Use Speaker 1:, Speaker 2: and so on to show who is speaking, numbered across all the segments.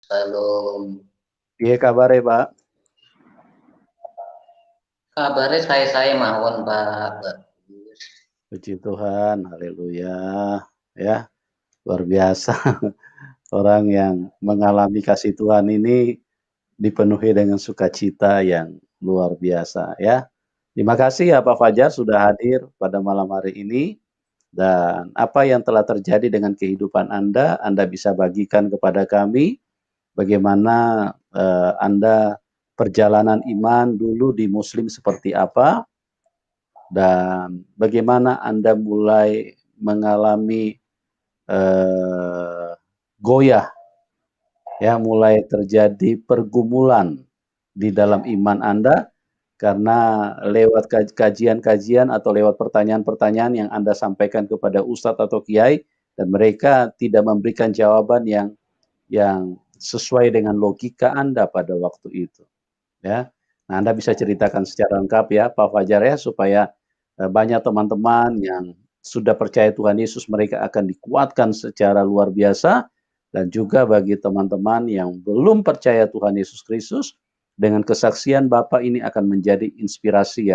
Speaker 1: Salam.
Speaker 2: Piye kabare, Pak?
Speaker 1: Kabare saya mawon, Pak. Bagus.
Speaker 2: Puji Tuhan, haleluya. Ya, luar biasa. Orang yang mengalami kasih Tuhan ini dipenuhi dengan sukacita yang luar biasa ya. Terima kasih ya Pak Fajar sudah hadir pada malam hari ini dan apa yang telah terjadi dengan kehidupan Anda bisa bagikan kepada kami bagaimana Anda perjalanan iman dulu di muslim seperti apa dan bagaimana Anda mulai mengalami goyah ya mulai terjadi pergumulan di dalam iman Anda karena lewat kajian-kajian atau lewat pertanyaan-pertanyaan yang Anda sampaikan kepada ustadz atau kiai dan mereka tidak memberikan jawaban yang sesuai dengan logika Anda pada waktu itu ya. Nah, Anda bisa ceritakan secara lengkap ya Pak Fajar ya supaya banyak teman-teman yang sudah percaya Tuhan Yesus mereka akan dikuatkan secara luar biasa dan juga bagi teman-teman yang belum percaya Tuhan Yesus Kristus dengan kesaksian Bapak ini akan menjadi inspirasi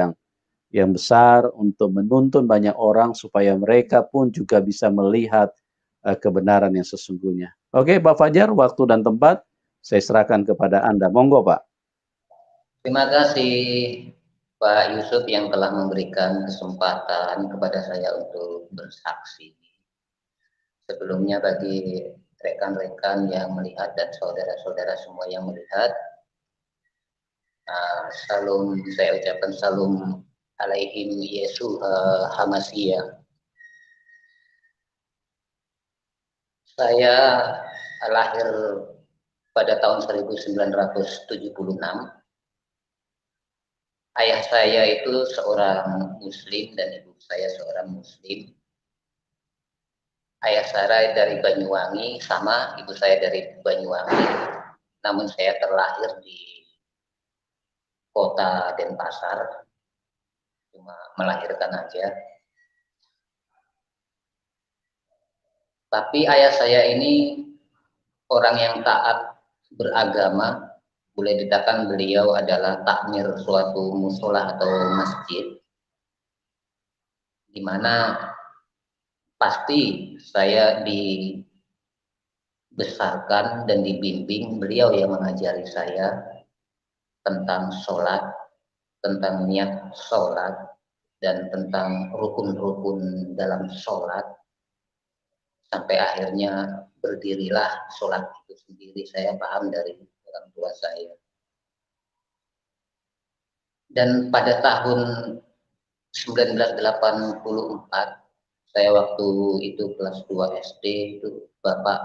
Speaker 2: yang besar untuk menuntun banyak orang supaya mereka pun juga bisa melihat kebenaran yang sesungguhnya. Oke, Pak Fajar, waktu dan tempat saya serahkan kepada Anda. Monggo, Pak.
Speaker 1: Terima kasih Pak Yusuf yang telah memberikan kesempatan kepada saya untuk bersaksi. Sebelumnya bagi rekan-rekan yang melihat dan saudara-saudara semua yang melihat, salam, saya ucapkan salam alaihim Yesus Hamasiyah. Saya lahir pada tahun 1976. Ayah saya itu seorang muslim dan ibu saya seorang muslim. Ayah saya dari Banyuwangi sama ibu saya dari Banyuwangi. Namun saya terlahir di kota Denpasar, cuma melahirkan aja. Tapi ayah saya ini orang yang taat beragama, boleh dikatakan beliau adalah takmir suatu musola atau masjid, di mana pasti saya dibesarkan dan dibimbing beliau yang mengajari saya tentang sholat, tentang niat sholat, dan tentang rukun-rukun dalam sholat, sampai akhirnya berdirilah sholat itu sendiri. Saya paham dari orang tua saya. Dan pada tahun 1984, saya waktu itu kelas 2 SD, itu bapak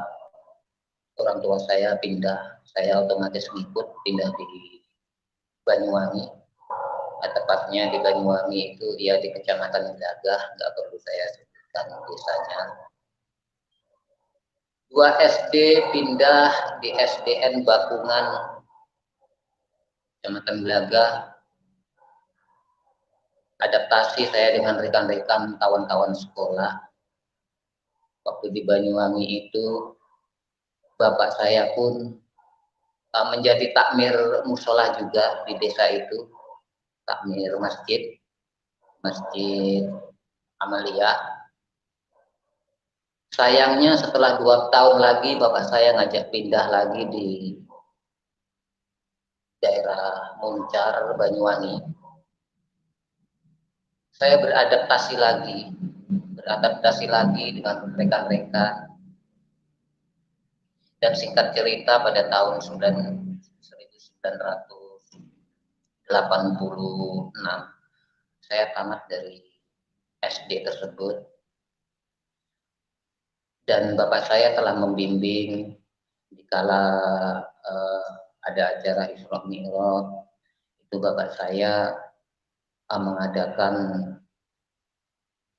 Speaker 1: orang tua saya pindah, saya otomatis ngikut pindah di Banyuwangi. Tepatnya di Banyuwangi itu ya di Kecamatan Gagah, nggak perlu saya sebutkan desanya. 2 SD pindah di SDN Bakungan, Kecamatan Gagah. Adaptasi saya dengan rekan-rekan kawan-kawan sekolah. Waktu di Banyuwangi itu, bapak saya pun menjadi takmir musola juga di desa itu, takmir masjid Amalia. Sayangnya setelah 2 tahun lagi bapak saya ngajak pindah lagi di daerah Muncar, Banyuwangi. Saya beradaptasi lagi dengan rekan-rekan. Dan singkat cerita pada tahun 1986 saya tamat dari SD tersebut. Dan bapak saya telah membimbing dikala ada acara Isra Mi'raj, itu bapak saya mengadakan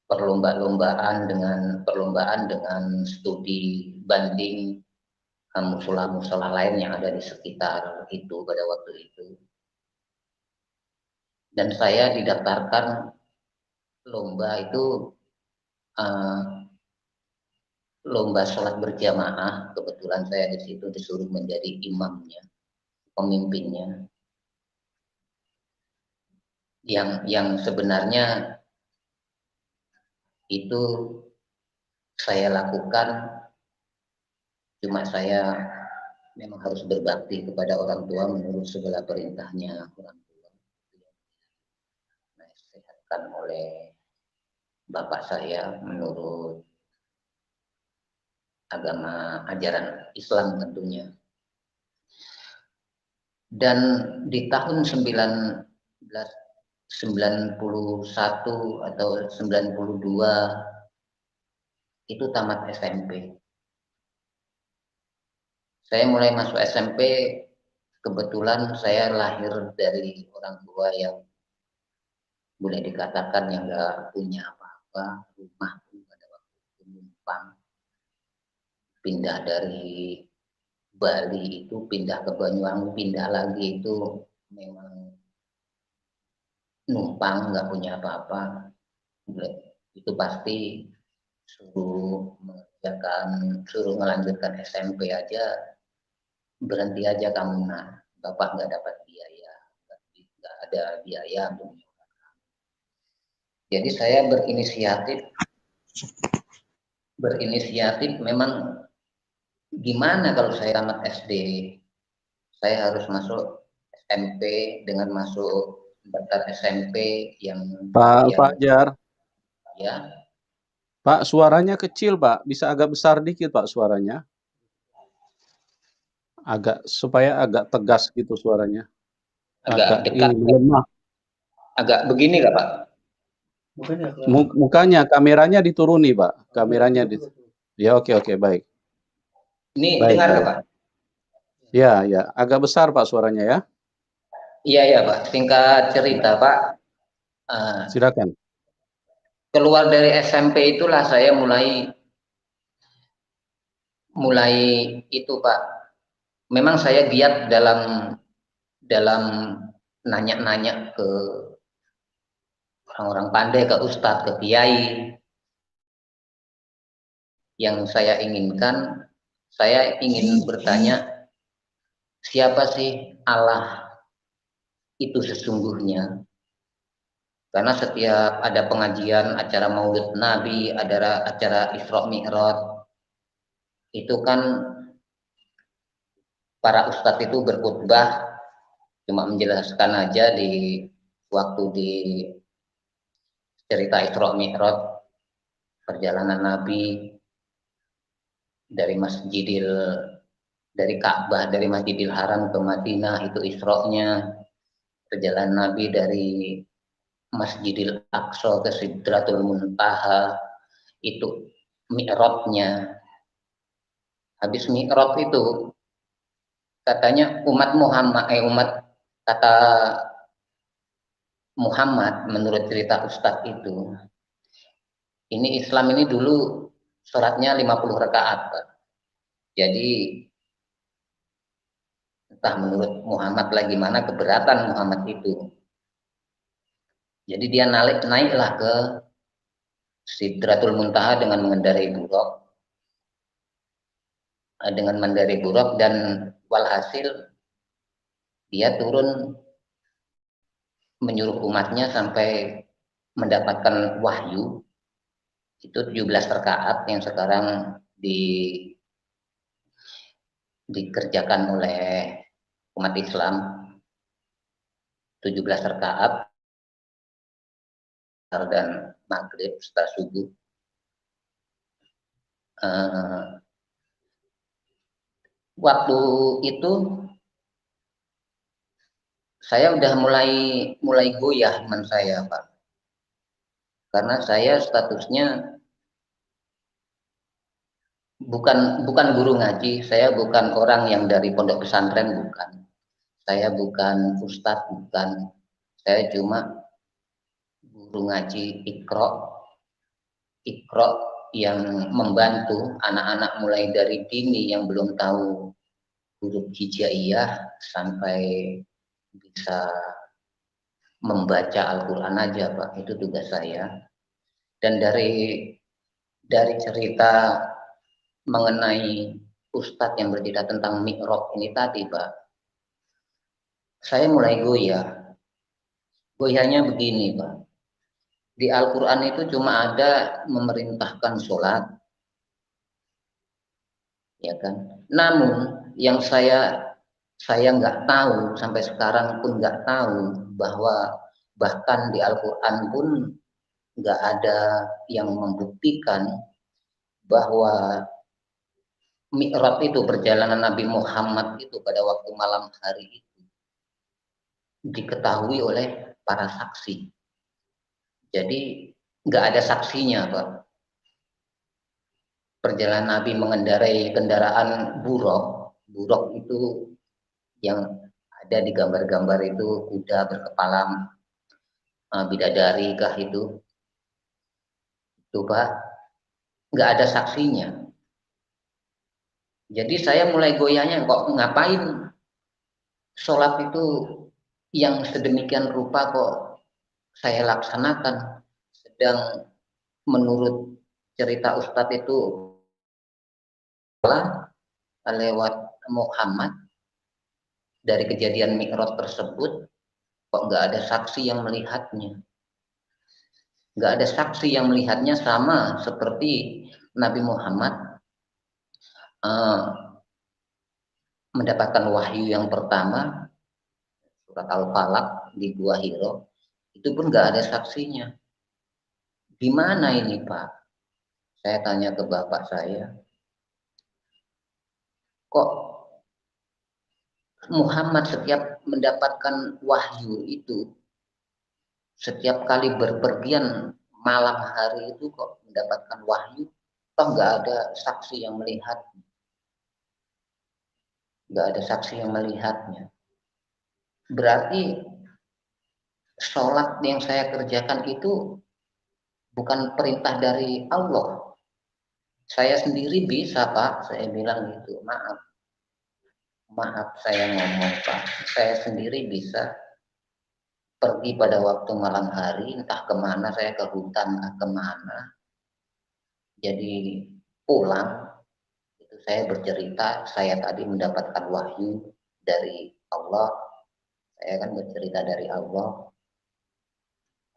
Speaker 1: perlombaan dengan studi banding musola-musola lain yang ada di sekitar itu pada waktu itu. Dan saya didaftarkan lomba itu lomba sholat berjamaah, kebetulan saya di situ disuruh menjadi imamnya, pemimpinnya. Yang sebenarnya itu saya lakukan, cuma saya memang harus berbakti kepada orang tua menurut segala perintahnya orang tua. Nasihatkan oleh bapak saya menurut agama ajaran Islam tentunya. Dan di tahun 1991 atau 92 itu tamat SMP. Saya mulai masuk SMP, kebetulan saya lahir dari orang tua yang boleh dikatakan yang nggak punya apa-apa, rumah pun pada waktu itu numpang. Pindah dari Bali itu pindah ke Banyuwangi, pindah lagi itu memang numpang, nggak punya apa-apa. Itu pasti suruh melanjutkan SMP aja, berhenti aja kamu, nah bapak nggak dapat biaya, nggak ada biaya untuk. Jadi saya berinisiatif memang gimana kalau saya tamat SD, saya harus masuk SMP dengan masuk daftar SMP yang
Speaker 2: Pak Jar,
Speaker 1: ya.
Speaker 2: Pak, suaranya kecil, Pak. Bisa agak besar dikit, Pak, suaranya. Supaya agak tegas gitu suaranya.
Speaker 1: Agak dekat,
Speaker 2: ini melemah.
Speaker 1: agak begini nggak Pak?
Speaker 2: Mukanya, kameranya dituruni, Pak. Kameranya ya, oke, baik.
Speaker 1: Ini
Speaker 2: baik,
Speaker 1: dengar
Speaker 2: baik.
Speaker 1: nggak Pak?
Speaker 2: Ya, agak besar Pak suaranya ya.
Speaker 1: Iya Pak. Singkat cerita Pak.
Speaker 2: Silakan.
Speaker 1: Keluar dari SMP itulah saya mulai itu Pak. Memang saya giat dalam nanya-nanya ke orang-orang pandai, ke ustadz, ke kiai. Yang saya inginkan, saya ingin bertanya, siapa sih Allah itu sesungguhnya? Karena setiap ada pengajian, acara Maulid Nabi, ada acara Isra Mi'raj, itu kan para ustadz itu berkhutbah cuma menjelaskan aja di waktu di cerita Isra Mi'raj, perjalanan Nabi dari Ka'bah, dari Masjidil Haram ke Madinah, itu Isra-nya. Perjalanan Nabi dari Masjidil Aqsa ke Sidratul Muntaha, itu Mi'rajnya. Habis Mi'raj itu katanya kata Muhammad menurut cerita Ustadz itu, ini Islam ini dulu sholatnya 50 rakaat. Jadi entah menurut Muhammad lagi mana keberatan Muhammad itu. Jadi dia naiklah ke Sidratul Muntaha dengan mengendarai buruk, dan walhasil dia turun menyuruh umatnya sampai mendapatkan wahyu itu 17 rakaat yang sekarang dikerjakan oleh umat Islam, 17 rakaat dan maghrib setelah subuh. Waktu itu saya udah mulai goyah iman saya Pak, karena saya statusnya bukan guru ngaji, saya bukan orang yang dari pondok pesantren, bukan. Saya bukan ustadz, bukan. Saya cuma guru ngaji Iqra yang membantu anak-anak mulai dari dini yang belum tahu huruf hijaiyah sampai bisa membaca Al-Quran aja Pak, itu tugas saya. Dan dari cerita mengenai Ustadz yang bercerita tentang mi'raj ini tadi, Pak, saya mulai goyah. Goyahnya begini, Pak. Di Al-Quran itu cuma ada memerintahkan sholat, ya kan? Namun yang saya nggak tahu sampai sekarang pun nggak tahu bahwa bahkan di Al-Quran pun nggak ada yang membuktikan bahwa Mi'raj itu perjalanan Nabi Muhammad itu pada waktu malam hari itu diketahui oleh para saksi. Jadi nggak ada saksinya, Pak. Perjalanan Nabi mengendarai kendaraan buruk, buruk itu yang ada di gambar-gambar itu kuda berkepala bidadari kah itu Pak, nggak ada saksinya. Jadi saya mulai goyahnya, kok ngapain sholat itu yang sedemikian rupa kok saya laksanakan, sedang menurut cerita Ustadz itu lewat Muhammad dari kejadian Mi'raj tersebut, kok nggak ada saksi yang melihatnya. Nggak ada saksi yang melihatnya, sama seperti Nabi Muhammad mendapatkan wahyu yang pertama, surat Al-Falaq di Gua Hiro, itu pun nggak ada saksinya. Gimana ini, Pak? Saya tanya ke bapak saya, kok Muhammad setiap mendapatkan wahyu itu, setiap kali berpergian malam hari itu kok mendapatkan wahyu, toh nggak ada saksi yang melihat, nggak ada saksi yang melihatnya. Berarti sholat yang saya kerjakan itu bukan perintah dari Allah. Saya sendiri bisa, Pak, saya bilang gitu. Maaf saya ngomong, Pak. Saya sendiri bisa pergi pada waktu malam hari, entah kemana, saya ke hutan, entah kemana. Jadi pulang, itu saya bercerita, saya tadi mendapatkan wahyu dari Allah. Saya kan bercerita dari Allah,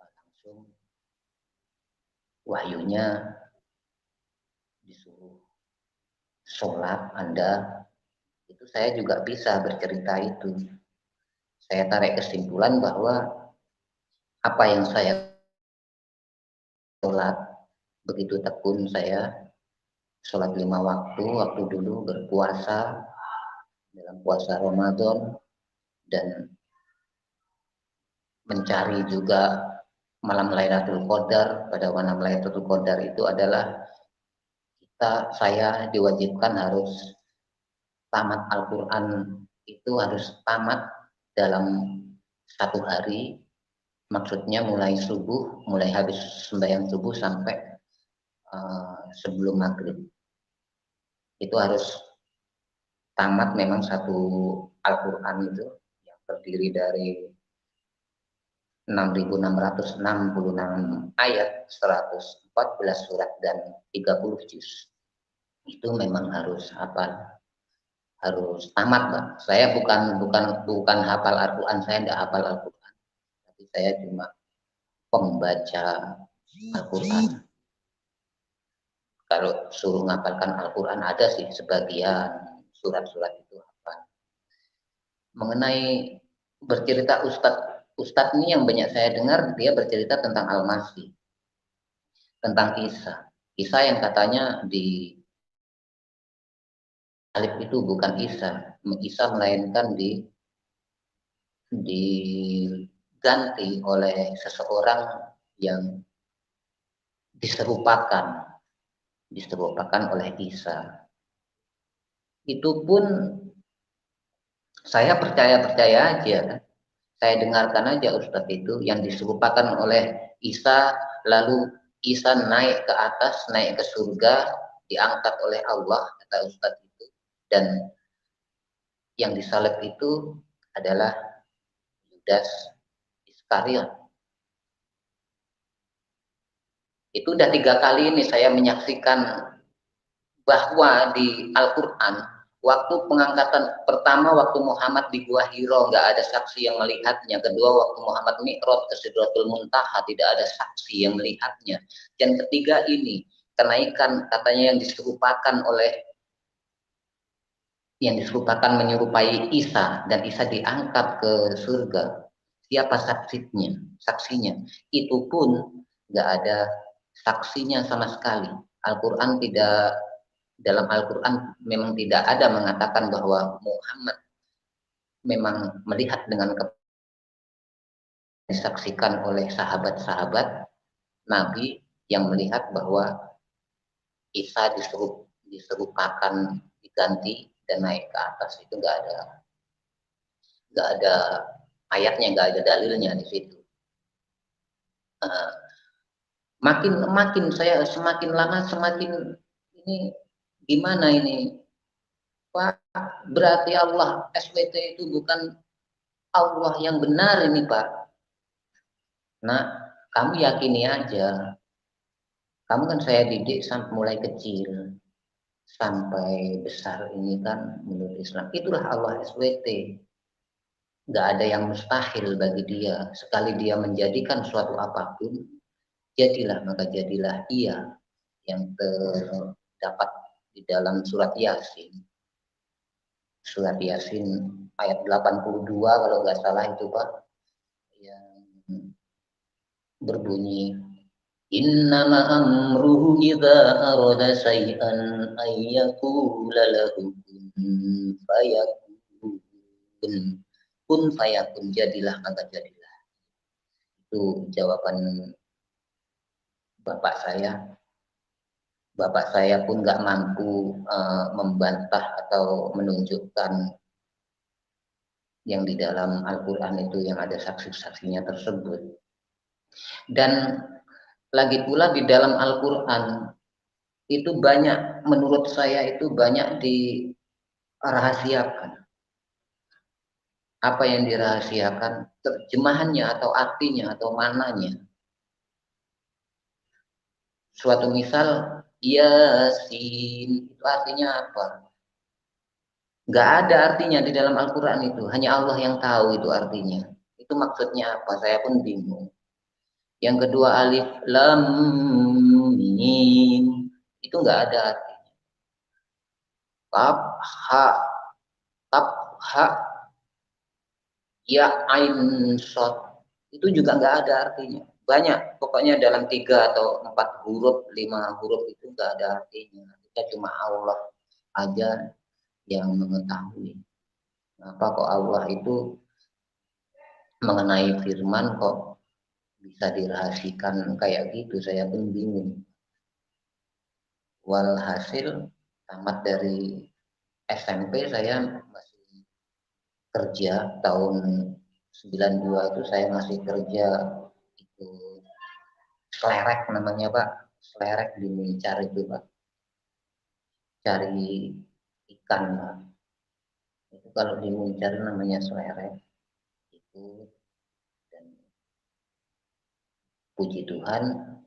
Speaker 1: langsung wahyunya disuruh sholat Anda. Itu saya juga bisa bercerita itu. Saya tarik kesimpulan bahwa apa yang saya sholat, begitu tekun saya sholat 5 waktu dulu berpuasa dalam puasa Ramadan, dan mencari juga malam Lailatul Qadar. Pada malam Lailatul Qadar itu adalah saya diwajibkan harus tamat Al-Quran, itu harus tamat dalam 1 hari, maksudnya mulai subuh, mulai habis sembahyang subuh sampai sebelum maghrib. Itu harus tamat memang satu Al-Quran itu yang terdiri dari 6.666 ayat, 114 surat dan 30 juz. Itu memang harus tamat, Pak. Saya bukan hafal Al-Quran, saya tidak hafal Al-Quran, tapi saya cuma pembaca Al-Quran. Kalau suruh ngapalkan Al-Quran ada sih sebagian surat-surat itu hafal. Mengenai bercerita Ustadz ini yang banyak saya dengar, dia bercerita tentang Al-Masih, tentang Isa. Isa yang katanya di salib itu bukan Isa. Isa melainkan diganti oleh seseorang yang diserupakan oleh Isa. Itu pun saya percaya aja. Saya dengarkan aja Ustadz itu yang diserupakan oleh Isa, lalu Isa naik ke atas, naik ke surga, diangkat oleh Allah, kata Ustadz itu. Dan yang disalib itu adalah Yudas Iskariot. Itu udah 3 kali ini saya menyaksikan bahwa di Al-Quran waktu pengangkatan pertama, waktu Muhammad di Gua Hiro nggak ada saksi yang melihatnya. Kedua, waktu Muhammad Mi'raj ke Sidratul Muntaha tidak ada saksi yang melihatnya. Dan ketiga ini kenaikan katanya yang diserupakan menyerupai Isa, dan Isa diangkat ke surga. Siapa saksinya? Itu pun nggak ada saksinya sama sekali. Dalam Al-Quran memang tidak ada mengatakan bahwa Muhammad memang melihat dengan disaksikan oleh sahabat-sahabat Nabi yang melihat bahwa Isa diserupakan diganti dan naik ke atas. Itu nggak ada ayatnya, nggak ada dalilnya di situ. Makin saya semakin lama semakin ini gimana ini Pak, berarti Allah SWT itu bukan Allah yang benar ini Pak. Nah, kamu yakini aja. Kamu kan saya didik sampai mulai kecil sampai besar ini kan menurut Islam. Itulah Allah SWT. Nggak ada yang mustahil bagi dia. Sekali dia menjadikan suatu apapun, maka jadilah ia, yang terdapat di dalam surat Yasin. Surat Yasin ayat 82 kalau nggak salah itu Pak, yang berbunyi innama amruhu idza arada syai'an ayyaqula lahu kun fayakun. Kun fayakun, jadilah maka jadilah. Itu jawaban bapak saya. Bapak saya pun nggak mampu membantah atau menunjukkan yang di dalam Al-Quran itu yang ada saksi-saksinya tersebut. Dan lagi pula di dalam Al-Quran itu banyak, menurut saya itu banyak dirahasiakan. Apa yang dirahasiakan? Terjemahannya atau artinya atau maknanya. Suatu misal, Yasin, itu artinya apa? Nggak ada artinya di dalam Al-Quran itu. Hanya Allah yang tahu itu artinya. Itu maksudnya apa? Saya pun bingung. Yang kedua, alif lam mim, itu nggak ada artinya. Kaf ha ya ain shad, itu juga nggak ada artinya. Banyak, pokoknya dalam 3 atau 4 huruf, 5 huruf itu nggak ada artinya. Kita cuma Allah aja yang mengetahui. Kenapa kok Allah itu mengenai firman kok bisa dirahasikan kayak gitu? Saya pun bingung. Walhasil tamat dari SMP saya masih kerja, tahun 92 itu saya masih kerja itu selerek namanya Pak, selerek di Muncar itu Pak, cari ikan Pak. Itu kalau di Muncar namanya selerek itu. Dan puji Tuhan,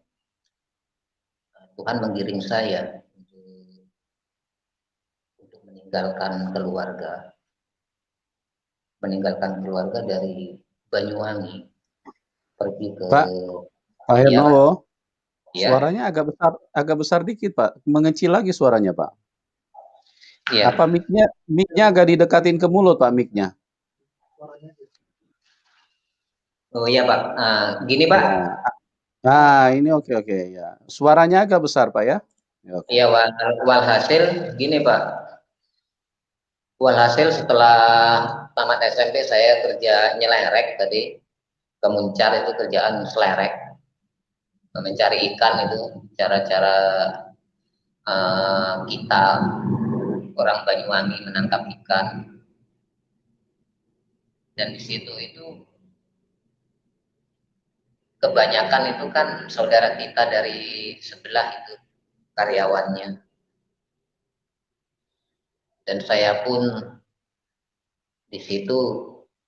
Speaker 1: Tuhan menggiring saya untuk meninggalkan keluarga dari Banyuwangi pergi ke
Speaker 2: Pak Hernowo,
Speaker 1: ya.
Speaker 2: Suaranya agak besar dikit Pak, mengecil lagi suaranya Pak. Ya. Apa mic-nya agak didekatin ke mulut Pak, mic-nya?
Speaker 1: Oh iya Pak, gini Pak.
Speaker 2: Nah ini oke ya. Suaranya agak besar Pak ya.
Speaker 1: Iya, walhasil gini Pak. Walhasil setelah tamat SMP saya kerja nyelerek tadi, ke Muncar itu kerjaan selerek, mencari ikan itu cara-cara kita orang Banyuwangi menangkap ikan. Dan di situ itu kebanyakan itu kan saudara kita dari sebelah itu karyawannya. Dan saya pun di situ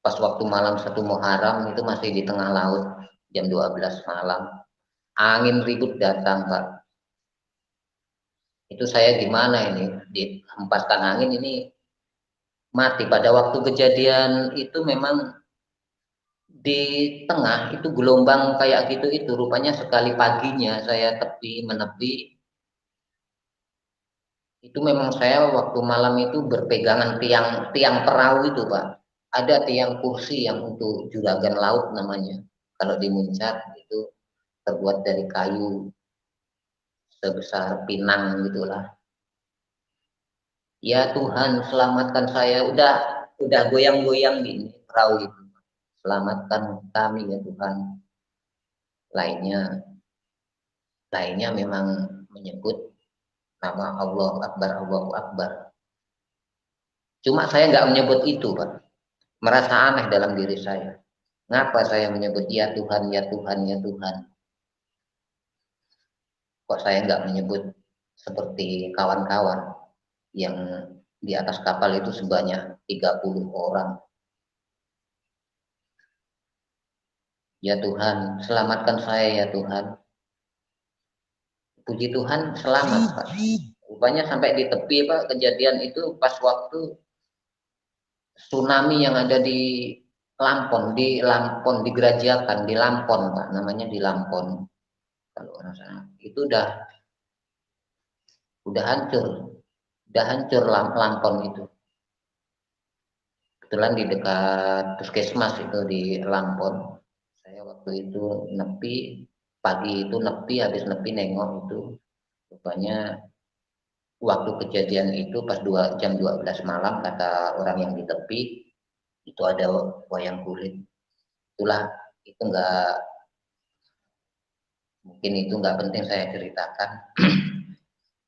Speaker 1: pas waktu malam 1 Muharram itu masih di tengah laut jam 12 malam. Angin ribut datang Pak. Itu saya gimana ini, dihempaskan angin ini mati. Pada waktu kejadian itu memang di tengah itu gelombang kayak gitu itu rupanya sekali paginya saya menepi itu memang saya waktu malam itu berpegangan tiang tiang perahu itu Pak. Ada tiang kursi yang untuk juragan laut namanya. Kalau di Muncak itu terbuat dari kayu sebesar pinang gitulah. Ya Tuhan selamatkan saya. Udah goyang-goyang di perahu itu. Selamatkan kami ya Tuhan. Lainnya lainnya memang menyebut nama Allah Akbar, Allahu Akbar. Cuma saya nggak menyebut itu, Pak. Merasa aneh dalam diri saya. Ngapa saya menyebut ya Tuhan, ya Tuhan, ya Tuhan? Kok saya nggak menyebut seperti kawan-kawan yang di atas kapal itu sebanyak 30 orang. Ya Tuhan, selamatkan saya ya Tuhan. Puji Tuhan selamat, Pak. Rupanya sampai di tepi, Pak, kejadian itu pas waktu tsunami yang ada Lampon, di Gerajakan, di Lampon, Pak, namanya di Lampon. Kalau orang sana itu udah hancur Lampon itu. Kebetulan di dekat puskesmas itu di Lampon. Saya waktu itu pagi itu habis nepi nengok itu. Rupanya waktu kejadian itu pas jam 12 malam kata orang yang di tepi itu ada wayang kulit. Itulah itu mungkin itu nggak penting saya ceritakan.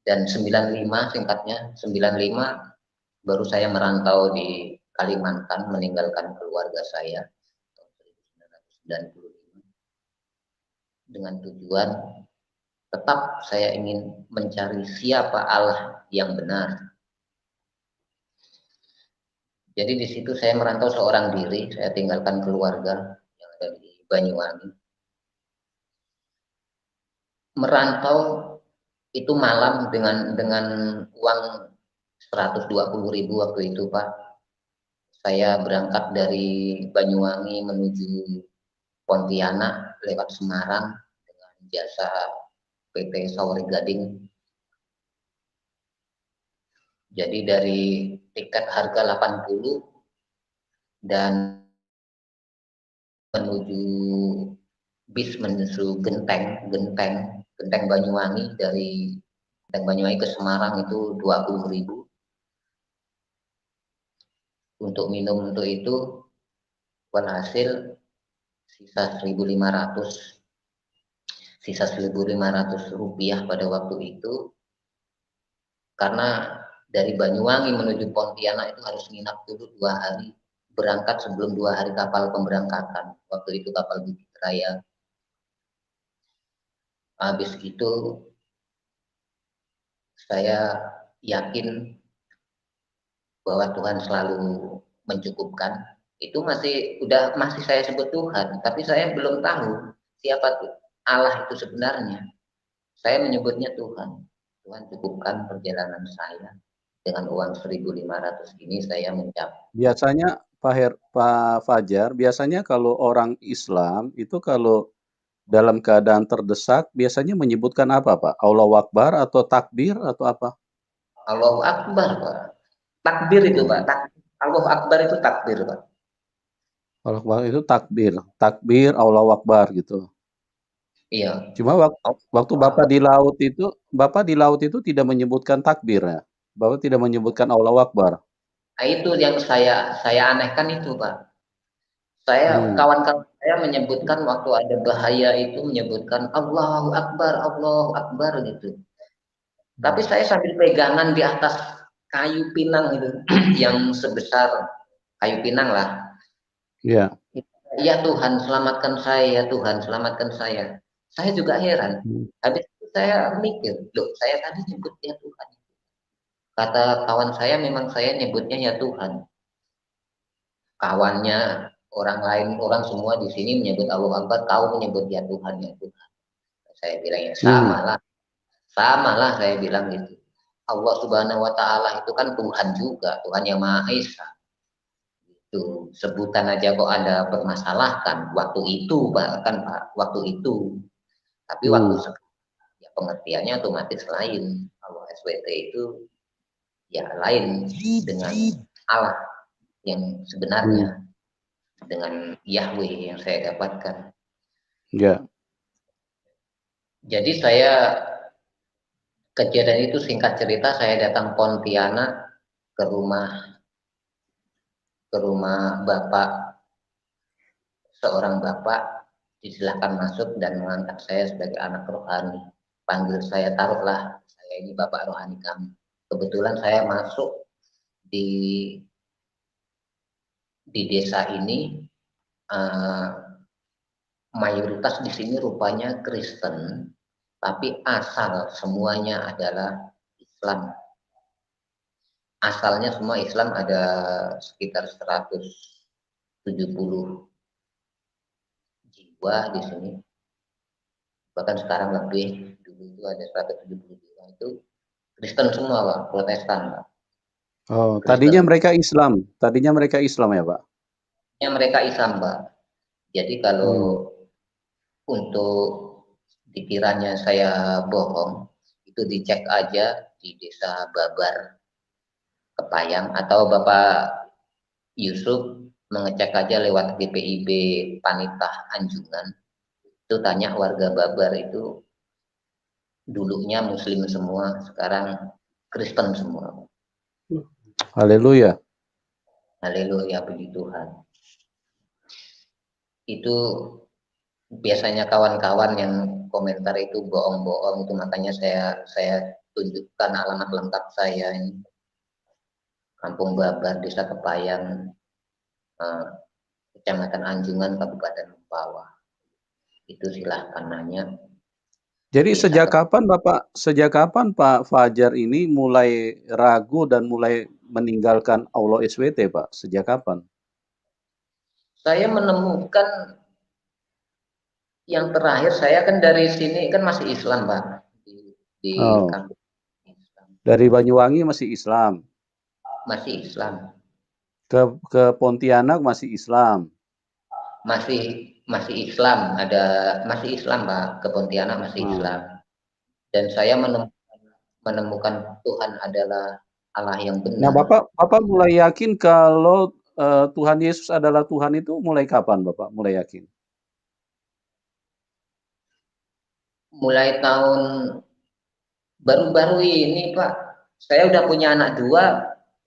Speaker 1: Dan 95 singkatnya 95 baru saya merantau di Kalimantan meninggalkan keluarga saya tahun 1995 dengan tujuan tetap saya ingin mencari siapa Allah yang benar. Jadi di situ saya merantau seorang diri, saya tinggalkan keluarga yang ada di Banyuwangi. Merantau itu malam dengan uang 120.000 waktu itu Pak. Saya berangkat dari Banyuwangi menuju Pontianak lewat Semarang dengan jasa PT Sauri Gading. Jadi dari tiket harga 80 dan menuju bis menuju Genteng Banyuwangi dari Genteng Banyuwangi ke Semarang itu 20.000. Untuk minum untuk itu walhasil sisa 1.500 rupiah pada waktu itu karena dari Banyuwangi menuju Pontianak itu harus nginap dulu 2 hari berangkat sebelum 2 hari kapal pemberangkatan waktu itu kapal Bukit Raya. Habis itu saya yakin bahwa Tuhan selalu mencukupkan. Itu masih saya sebut Tuhan, tapi saya belum tahu siapa tuh Allah itu sebenarnya. Saya menyebutnya Tuhan. Tuhan cukupkan perjalanan saya dengan uang 1.500 ini saya mencapai.
Speaker 2: Biasanya Pak Fajar, biasanya kalau orang Islam itu kalau dalam keadaan terdesak biasanya menyebutkan apa, Pak? Allahu Akbar atau takbir atau apa?
Speaker 1: Allahu Akbar, Pak. Takbir itu, Pak.
Speaker 2: Oh,
Speaker 1: Allahu Akbar itu takbir, Pak.
Speaker 2: Allahu Akbar itu takbir, takbir Allahu Akbar gitu.
Speaker 1: Iya.
Speaker 2: Cuma waktu Bapak di laut itu tidak menyebutkan takbir ya? Bapak tidak menyebutkan Allahu Akbar.
Speaker 1: Nah, itu yang saya anehkan itu, Pak.
Speaker 2: Hmm.
Speaker 1: Kawan-kawan saya menyebutkan waktu ada bahaya itu menyebutkan Allahu Akbar gitu. Tapi saya sambil pegangan di atas kayu pinang itu yang sebesar kayu pinang lah.
Speaker 2: Ya.
Speaker 1: Ya Tuhan, selamatkan saya, ya Tuhan, selamatkan saya. Saya juga heran.
Speaker 2: Hmm.
Speaker 1: Habis itu saya mikir, loh, saya tadi nyebut ya Tuhan. Kata kawan saya memang saya nyebutnya ya Tuhan. Kawannya orang lain, orang semua di sini menyebut Allahu Akbar, kau menyebut ya Tuhan, ya Tuhan. Saya bilang ya
Speaker 2: Hmm.
Speaker 1: sama lah saya bilang gitu. Allah Subhanahu wa Ta'ala itu kan Tuhan juga, Tuhan yang Maha Esa. Itu sebutan aja kok Anda permasalahkan waktu itu, bahkan Pak, waktu itu. Tapi waktu sekarang ya pengertiannya otomatis lain. Kalau SWT itu ya lain dengan Allah yang sebenarnya, dengan Yahweh yang saya dapatkan.
Speaker 2: Ya.
Speaker 1: Jadi kejadian itu singkat cerita, saya datang Pontianak ke rumah bapak, seorang bapak, disilahkan masuk dan mengangkat saya sebagai anak rohani. Panggil saya, taruhlah saya ini bapak rohani kami. Kebetulan saya masuk di desa ini, mayoritas di sini rupanya Kristen, tapi asal semuanya adalah Islam. Asalnya semua Islam, ada sekitar 170 jiwa di sini. Bahkan sekarang lebih, dulu itu ada 170 jiwa itu Kristen semua, Pak, Protestan, Pak.
Speaker 2: Oh,
Speaker 1: Kristen.
Speaker 2: tadinya mereka Islam. Tadinya mereka Islam ya, Pak?
Speaker 1: Ya, mereka Islam, Pak. Jadi kalau untuk dikiranya saya bohong, itu dicek aja di Desa Babar, Kepayang, atau Bapak Yusuf mengecek aja lewat GPIB Panitah Anjungan. Itu tanya warga Babar itu dulunya Muslim semua, sekarang Kristen semua.
Speaker 2: Haleluya.
Speaker 1: Haleluya, puji Tuhan. Itu biasanya kawan-kawan yang komentar itu bohong-bohong, itu makanya saya tunjukkan alamat lengkap saya ini. Kampung Babar, Desa Kepayang, Kecamatan Anjungan, Kabupaten Mempawah. Itu silahkan nanya.
Speaker 2: Jadi sejak kapan Pak Fajar ini mulai ragu dan mulai meninggalkan Allah SWT, Pak? Sejak kapan?
Speaker 1: Saya menemukan yang terakhir, saya kan dari sini kan masih Islam, Pak. Di kampung Islam.
Speaker 2: Dari Banyuwangi masih Islam.
Speaker 1: Masih Islam.
Speaker 2: Ke Pontianak masih Islam.
Speaker 1: Masih Islam, masih Islam, Pak. Ke Pontianak masih Islam. Dan saya menemukan Tuhan adalah Allah yang benar.
Speaker 2: Nah, Bapak mulai yakin kalau Tuhan Yesus adalah Tuhan itu mulai kapan, Bapak? Mulai yakin?
Speaker 1: Mulai tahun baru-baru ini, Pak. Saya udah punya anak 2,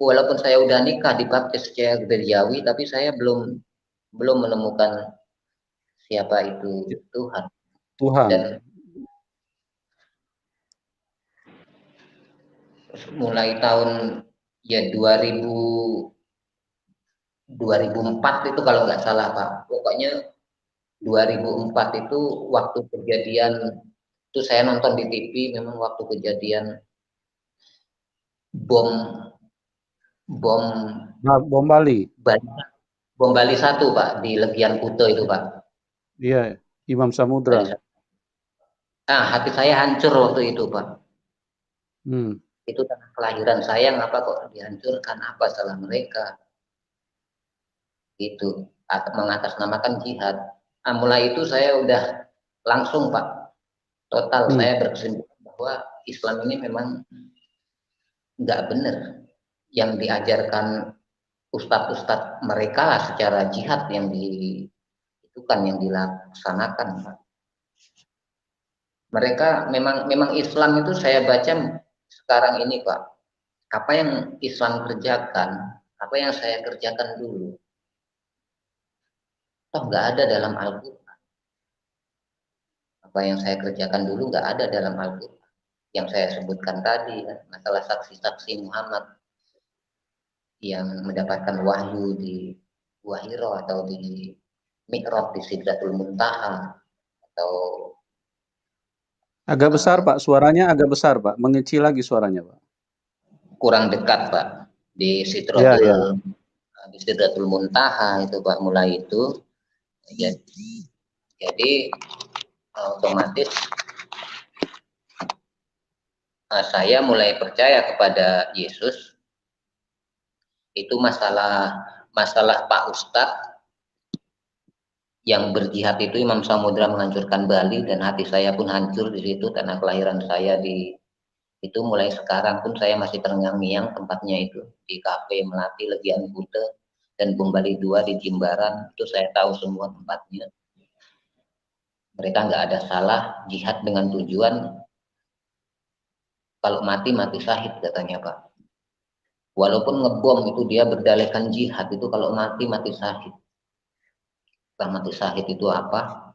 Speaker 1: walaupun saya udah nikah dibaptis secara gerejawi, tapi saya belum menemukan siapa itu Tuhan. Dan mulai tahun ya 2004 itu kalau nggak salah, Pak. Pokoknya 2004 itu waktu kejadian itu, saya nonton di TV, memang waktu kejadian bom
Speaker 2: Bali.
Speaker 1: Bom Bali 1, Pak, di Legian Kuta itu, Pak.
Speaker 2: Iya, Imam Samudra.
Speaker 1: Hati saya hancur waktu itu, Pak. Itu tanah kelahiran saya, ngapa kok dihancurkan? Apa salah mereka? Itu mengatasnamakan jihad. Mulai itu saya udah langsung, Pak, total saya berkesimpulan bahwa Islam ini memang nggak benar. Yang diajarkan ustadz-ustadz mereka secara jihad yang dilaksanakan, Pak. Mereka memang Islam itu saya baca sekarang ini, Pak. Apa yang Islam kerjakan, apa yang saya kerjakan dulu, toh nggak ada dalam Al-Quran. Apa yang saya kerjakan dulu nggak ada dalam Al-Quran. Yang saya sebutkan tadi, masalah saksi-saksi Muhammad yang mendapatkan wahyu di Wahiro atau di Mi'raj, di Sidratul Muntaha, atau
Speaker 2: agak besar, Pak, suaranya agak besar, Pak, mengecil lagi suaranya, Pak.
Speaker 1: Kurang dekat, Pak, di Sidratul Muntaha itu, Pak, mulai itu. Jadi otomatis saya mulai percaya kepada Yesus itu masalah Pak Ustadz yang berjihad itu. Imam Samudra menghancurkan Bali dan hati saya pun hancur di situ, tanah kelahiran saya di itu. Mulai sekarang pun saya masih terngiang-ngiang tempatnya itu, di kafe Melati, Legian Kute, dan Bom Bali 2 di Jimbaran. Itu saya tahu semua tempatnya. Mereka nggak ada salah jihad dengan tujuan kalau mati syahid, katanya Pak. Walaupun ngebom itu dia berdalihkan jihad, itu kalau mati syahid. Mati syahid itu apa?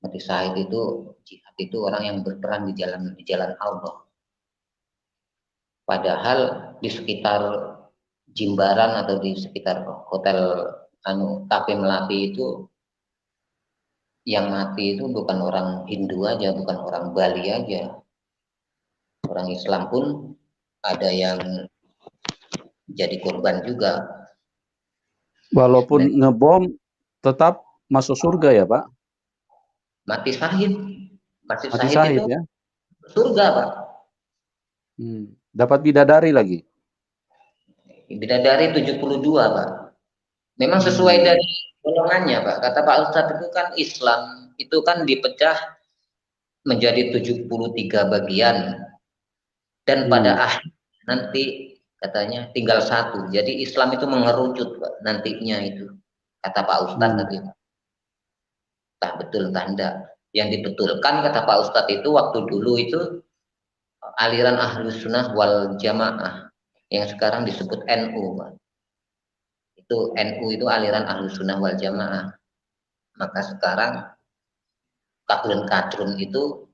Speaker 1: Mati syahid itu jihad, itu orang yang berperang di jalan Allah. Padahal di sekitar Jimbaran atau di sekitar hotel Cafe Melati itu yang mati itu bukan orang Hindu aja, bukan orang Bali aja. Orang Islam pun ada yang jadi korban juga.
Speaker 2: Walaupun ngebom tetap masuk surga ya, Pak?
Speaker 1: Mati syahid. Mati syahid itu
Speaker 2: ya?
Speaker 1: surga, Pak.
Speaker 2: Dapat bidadari lagi?
Speaker 1: Bidadari 72, Pak. Memang sesuai dari golongannya, Pak. Kata Pak Ustadz itu kan Islam itu kan dipecah menjadi 73 bagian. Dan pada akhir nanti katanya tinggal satu. Jadi Islam itu mengerucut, Pak, nantinya itu. Kata Pak Ustadz tadi. Entah betul entah enggak. Yang dibetulkan kata Pak Ustadz itu waktu dulu itu aliran Ahlus Sunnah wal Jamaah yang sekarang disebut NU, Pak. Itu NU itu aliran Ahlus Sunnah wal Jamaah. Maka sekarang kadrun-kadrun itu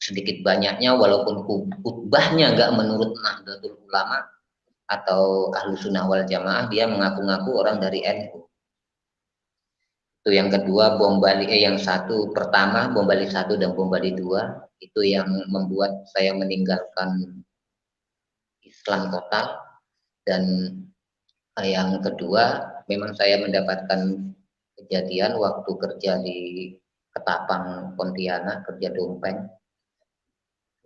Speaker 1: sedikit banyaknya, walaupun khutbahnya nggak menurut Nahdlatul Ulama atau Ahlus Sunnah wal Jamaah, dia mengaku-ngaku orang dari NU. Itu yang kedua. Bom Bali yang satu pertama, Bom Bali 1 dan Bom Bali 2, itu yang membuat saya meninggalkan Islam total. Dan yang kedua, memang saya mendapatkan kejadian waktu kerja di Ketapang, Pontianak, kerja dompeng.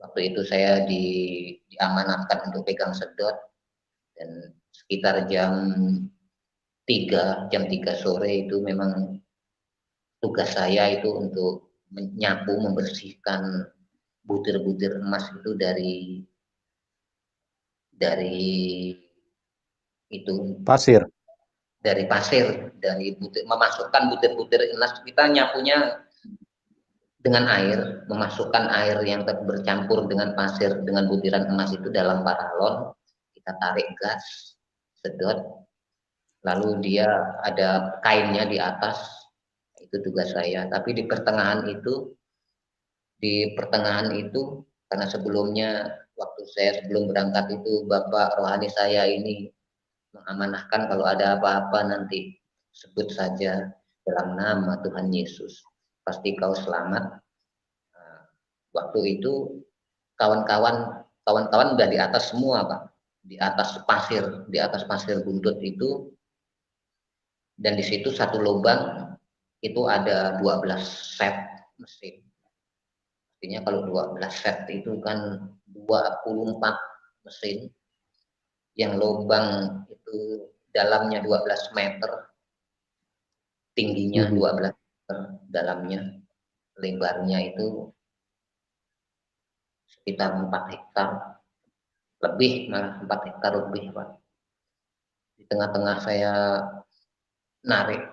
Speaker 1: Waktu itu saya diamanatkan untuk pegang sedot, dan sekitar jam 3 sore itu memang tugas saya itu untuk menyapu, membersihkan butir-butir emas itu dari itu
Speaker 2: pasir.
Speaker 1: Dari pasir, dari butir, memasukkan butir-butir emas. Kita nyapunya dengan air, memasukkan air yang bercampur dengan pasir dengan butiran emas itu dalam paralon. Kita tarik gas, sedot, lalu dia ada kainnya di atas. Itu tugas saya. Tapi di pertengahan itu karena sebelumnya waktu saya sebelum berangkat itu Bapak rohani saya ini mengamanahkan kalau ada apa-apa nanti sebut saja dalam nama Tuhan Yesus, pasti kau selamat. Nah, waktu itu kawan-kawan udah di atas semua, Pak, di atas pasir buntut itu. Dan di situ satu lubang itu ada 12 set mesin. Artinya kalau 12 set itu kan 24 mesin, yang lubang itu dalamnya 12 meter, tingginya 12 meter, dalamnya, lebarnya itu sekitar 4 hektar lebih, malah 4 hektar lebih, Pak. Di tengah-tengah saya narik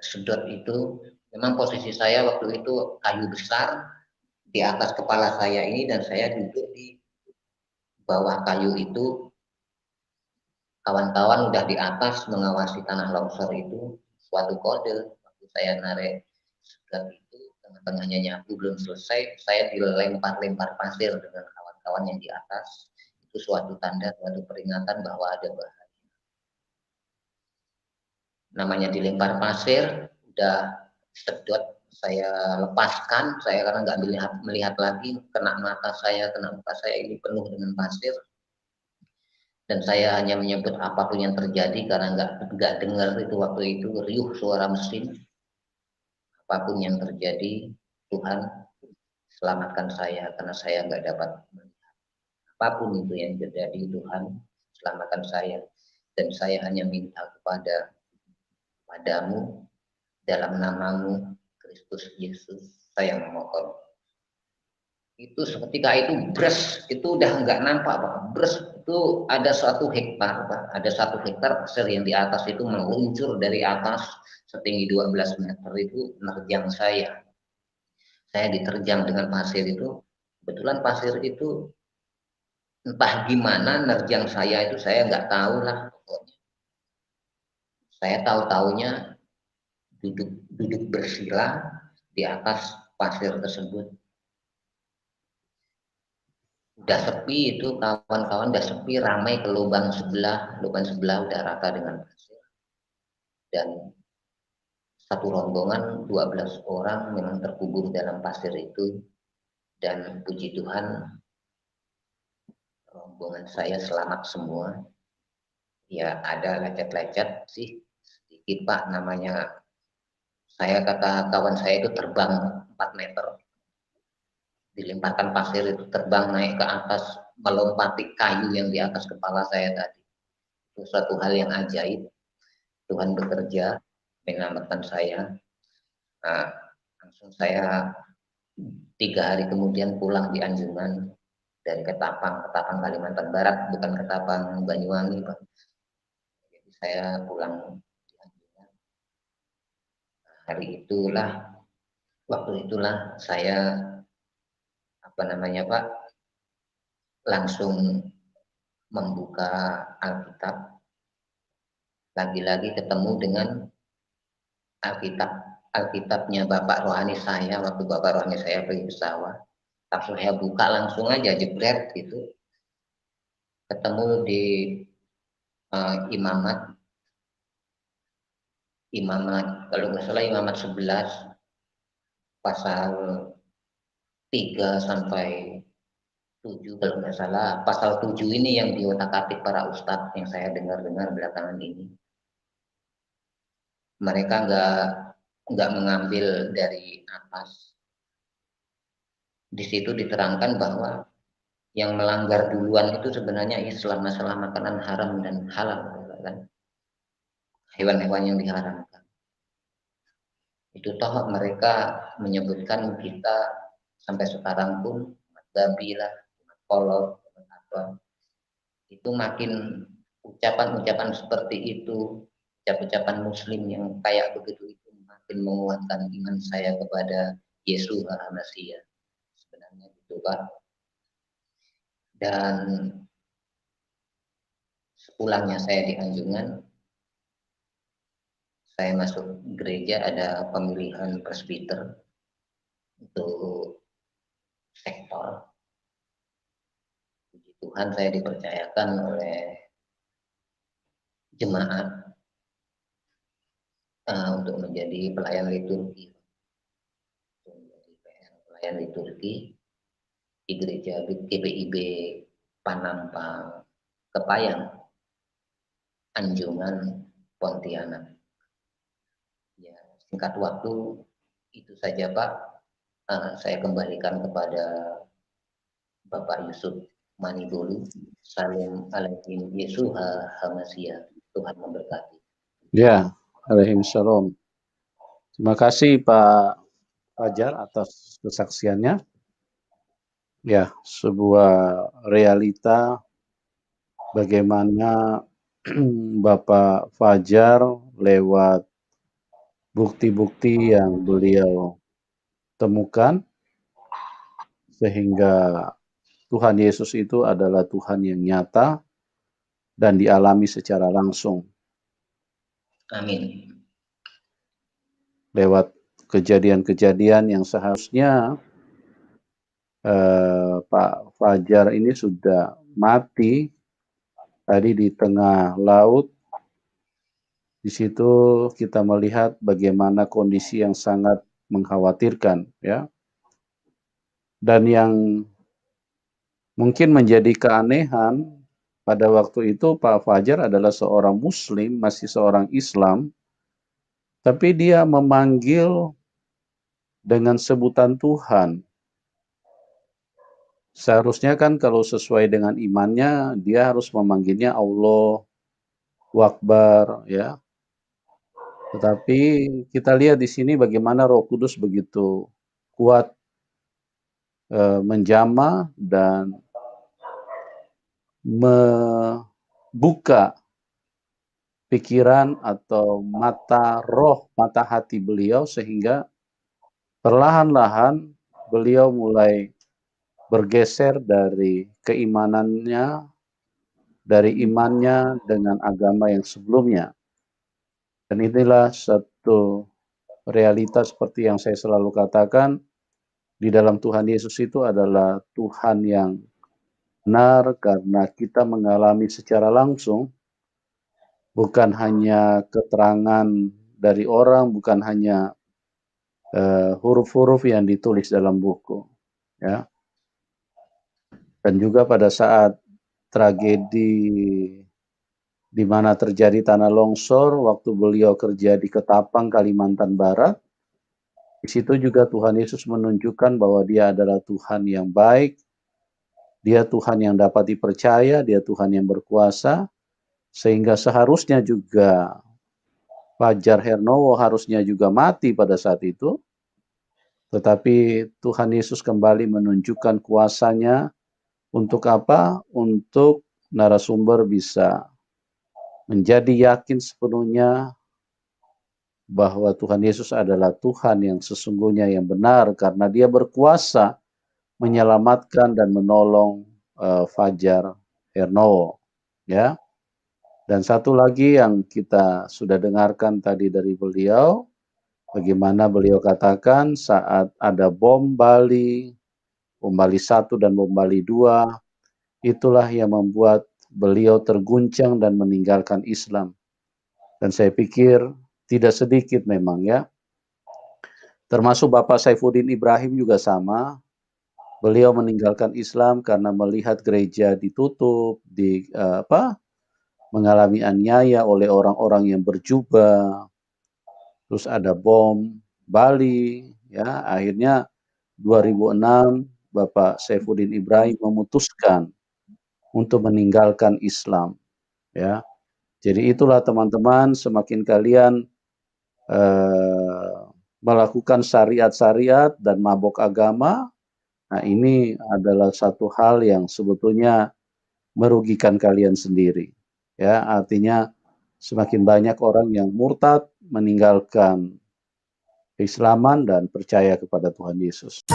Speaker 1: sedot itu, memang posisi saya waktu itu kayu besar di atas kepala saya ini, dan saya duduk di bawah kayu itu. Kawan-kawan udah di atas mengawasi tanah longsor itu. Suatu kode waktu saya narik sedot itu, tengah-tengahnya nyapu belum selesai, saya dilempar-lempar pasir dengan kawan-kawan yang di atas. Itu suatu tanda, suatu peringatan bahwa ada bahaya. Namanya dilempar pasir, udah sedot saya lepaskan, saya karena nggak melihat lagi, kena mata saya, kena muka saya ini penuh dengan pasir, dan saya hanya menyebut apapun yang terjadi karena nggak dengar itu waktu itu riuh suara mesin. Apapun yang terjadi, Tuhan selamatkan saya karena saya nggak dapat melihat apapun itu yang terjadi. Tuhan, selamatkan saya, dan saya hanya minta padamu dalam namamu Kristus Yesus saya memohon. Itu seketika itu bres, itu udah nggak nampak Pak. Bres itu ada 1 hektar Pak, ada 1 hektar pasir yang di atas itu meluncur dari atas setinggi 12 meter itu menerjang saya. Saya diterjang dengan pasir itu, kebetulan pasir itu entah gimana nerjang saya itu, saya nggak tahu lah pokoknya. Saya tahu-taunya duduk bersila di atas pasir tersebut. Udah sepi itu, kawan-kawan udah sepi, ramai ke lubang sebelah udah rata dengan pasir. Dan satu rombongan 12 orang memang terkubur dalam pasir itu. Dan puji Tuhan, rombongan saya selamat semua. Ya ada lecet-lecet sih sedikit Pak, namanya saya kata kawan saya itu terbang 4 meter, dilemparkan pasir itu terbang naik ke atas, melompati kayu yang di atas kepala saya tadi. Itu suatu hal yang ajaib. Tuhan bekerja menyelamatkan saya. Nah, langsung saya 3 hari kemudian pulang di Anjungan dari Ketapang Kalimantan Barat, bukan Ketapang Banyuwangi Pak. Jadi saya pulang di Anjungan. Waktu itulah saya Pak, langsung membuka Alkitab, lagi-lagi ketemu dengan Alkitabnya Bapak Rohani saya waktu Bapak Rohani saya pergi ke sawah. Langsung saya buka langsung aja jebret gitu, ketemu di imamat kalau nggak salah imamat 11 pasal 3 sampai 7 kalau nggak salah. Pasal 7 ini yang diotak-atik para ustadz yang saya dengar-dengar belakangan ini. Mereka nggak mengambil dari atas. Di situ diterangkan bahwa yang melanggar duluan itu sebenarnya Islam, masalah makanan haram dan halal, kan? Hewan-hewan yang diharamkan. Itu toh mereka menyebutkan kita sampai sekarang pun babi lah, kolot, apa. Itu makin ucapan-ucapan seperti itu, ucapan Muslim yang kayak begitu itu makin menguatkan iman saya kepada Yesus Al-Masih. Sebenarnya gitu Pak. Dan sepulangnya saya di Anjungan, saya masuk gereja, ada pemilihan presbiter untuk sektor. Puji Tuhan saya dipercayakan oleh jemaat untuk menjadi pelayan liturgi. Pelayan liturgi di gereja GPIB Panampang Kepayang, Anjungan, Pontianak. Ya, singkat waktu itu saja Pak, saya kembalikan kepada Bapak Yusuf Manibolu. Salam alaikum Yesus Hamasia. Tuhan memberkati.
Speaker 2: Ya, alaihissalam. Terima kasih Pak Fajar atas kesaksiannya. Ya, sebuah realita bagaimana Bapak Fajar lewat bukti-bukti yang beliau temukan, sehingga Tuhan Yesus itu adalah Tuhan yang nyata dan dialami secara langsung.
Speaker 1: Amin.
Speaker 2: Lewat kejadian-kejadian yang seharusnya Pak Fajar ini sudah mati tadi di tengah laut. Di situ kita melihat bagaimana kondisi yang sangat mengkhawatirkan, ya. Dan yang mungkin menjadi keanehan pada waktu itu Pak Fajar adalah seorang Muslim, masih seorang Islam, tapi dia memanggil dengan sebutan Tuhan. Seharusnya kan kalau sesuai dengan imannya, dia harus memanggilnya Allahu Akbar, ya. Tetapi kita lihat di sini bagaimana Roh Kudus begitu kuat menjamah dan membuka pikiran atau mata roh, mata hati beliau sehingga perlahan-lahan beliau mulai bergeser dari keimanannya, dari imannya dengan agama yang sebelumnya. Dan inilah satu realitas seperti yang saya selalu katakan, di dalam Tuhan Yesus itu adalah Tuhan yang benar karena kita mengalami secara langsung, bukan hanya keterangan dari orang, bukan hanya huruf-huruf yang ditulis dalam buku, ya. Dan juga pada saat tragedi di mana terjadi tanah longsor waktu beliau kerja di Ketapang, Kalimantan Barat, di situ juga Tuhan Yesus menunjukkan bahwa Dia adalah Tuhan yang baik, Dia Tuhan yang dapat dipercaya, Dia Tuhan yang berkuasa, sehingga seharusnya juga Fajar Hernowo harusnya juga mati pada saat itu, tetapi Tuhan Yesus kembali menunjukkan kuasanya untuk apa? Untuk narasumber bisa menjadi yakin sepenuhnya bahwa Tuhan Yesus adalah Tuhan yang sesungguhnya yang benar karena Dia berkuasa menyelamatkan dan menolong Fajar Hernowo, ya. Dan satu lagi yang kita sudah dengarkan tadi dari beliau, bagaimana beliau katakan saat ada bom Bali 1 dan bom Bali 2, itulah yang membuat beliau terguncang dan meninggalkan Islam. Dan saya pikir tidak sedikit memang, ya. Termasuk Bapak Saifuddin Ibrahim juga sama. Beliau meninggalkan Islam karena melihat gereja ditutup, mengalami aniaya oleh orang-orang yang berjubah. Terus ada bom Bali, ya. Akhirnya 2006 Bapak Saifuddin Ibrahim memutuskan untuk meninggalkan Islam, ya. Jadi itulah teman-teman, semakin kalian melakukan syariat-syariat dan mabok agama, nah ini adalah satu hal yang sebetulnya merugikan kalian sendiri. Ya, artinya semakin banyak orang yang murtad meninggalkan keislaman dan percaya kepada Tuhan Yesus.